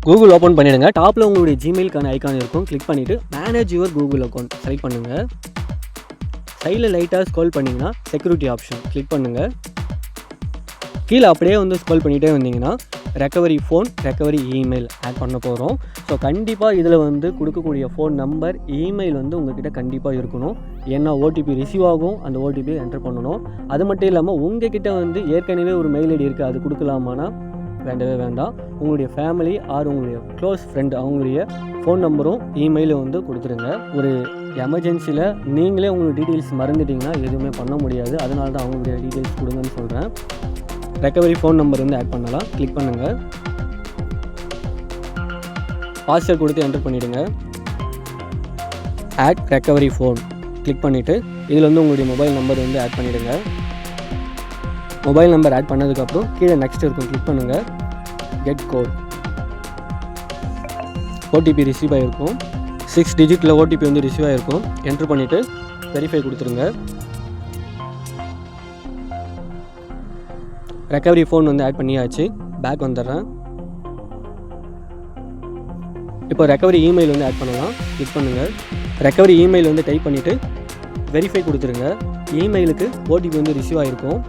Google open பண்ணிடுங்க. டாப்பில் உங்களுடைய ஜிமெயிலுக்கான ஐக்கான் இருக்கும். கிளிக் பண்ணிவிட்டு manage your Google account select பண்ணுங்கள். சைடில் லைட்டாக ஸ்க்ரோல் பண்ணிங்கன்னா செக்யூரிட்டி ஆப்ஷன் கிளிக் பண்ணுங்கள். கீழே அப்படியே வந்து ஸ்க்ரோல் பண்ணிகிட்டே வந்தீங்கன்னா recovery phone, recovery email add பண்ண போகிறோம். ஸோ கண்டிப்பாக இதில் வந்து கொடுக்கக்கூடிய ஃபோன் நம்பர், இமெயில் வந்து உங்கள்கிட்ட கண்டிப்பாக இருக்கணும். ஏன்னா ஓடிபி ரிசீவ் ஆகும், அந்த ஓடிபி என்டர் பண்ணணும். அது மட்டும் இல்லாமல் உங்கள்கிட்ட வந்து ஏற்கனவே ஒரு மெயில் ஐடி இருக்குது, அது கொடுக்கலாமானா வேண்டவே வேண்டாம். உங்களுடைய ஃபேமிலி ஆர் உங்களுடைய க்ளோஸ் ஃப்ரெண்ட் அவங்களுடைய ஃபோன் நம்பரும் இமெயிலும் வந்து கொடுத்துருங்க. ஒரு எமர்ஜென்சியில் நீங்களே உங்களுடைய டீட்டெயில்ஸ் மறந்துட்டிங்கன்னா எதுவுமே பண்ண முடியாது. அதனால தான் அவங்களுடைய டீட்டெயில்ஸ் கொடுங்கன்னு சொல்கிறேன். ரெக்கவரி ஃபோன் நம்பர் வந்து ஆட் பண்ணலாம். கிளிக் பண்ணுங்கள். பாஸ்வேர்ட் கொடுத்து என்டர் பண்ணிவிடுங்க. ஆட் ரெக்கவரி ஃபோன் கிளிக் பண்ணிவிட்டு இதில் வந்து உங்களுடைய மொபைல் நம்பர் வந்து ஆட் பண்ணிவிடுங்க. மொபைல் நம்பர் ஆட் பண்ணதுக்கப்புறம் கீழே நெக்ஸ்ட் இருக்கும், கிளிக் பண்ணுங்கள். கெட் கோட், ஓடிபி ரிசீவ் ஆகிருக்கும். 6 டிஜிட்டில் ஓடிபி வந்து ரிசீவ் ஆகிருக்கும். என்ட்ரு பண்ணிவிட்டு வெரிஃபை கொடுத்துருங்க. ரெக்கவரி ஃபோன் வந்து ஆட் பண்ணியாச்சு. பேக் வந்துடுறேன். இப்போ ரெக்கவரி இமெயில் வந்து ஆட் பண்ணலாம். கிளிக் பண்ணுங்கள். ரெக்கவரி இமெயில் வந்து டைப் பண்ணிவிட்டு வெரிஃபை கொடுத்துருங்க. இமெயிலுக்கு ஓடிபி வந்து ரிசீவ் ஆகிருக்கும்.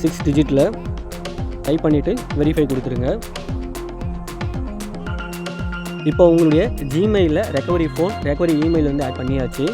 6 டிஜிட்டில் டைப் பண்ணிவிட்டு வெரிஃபை கொடுத்துருங்க. இப்போ உங்களுடைய ஜிமெயிலில் ரெக்கவரி ஃபோன், ரெக்கவரி இமெயில் வந்து ஆட் பண்ணியாச்சு.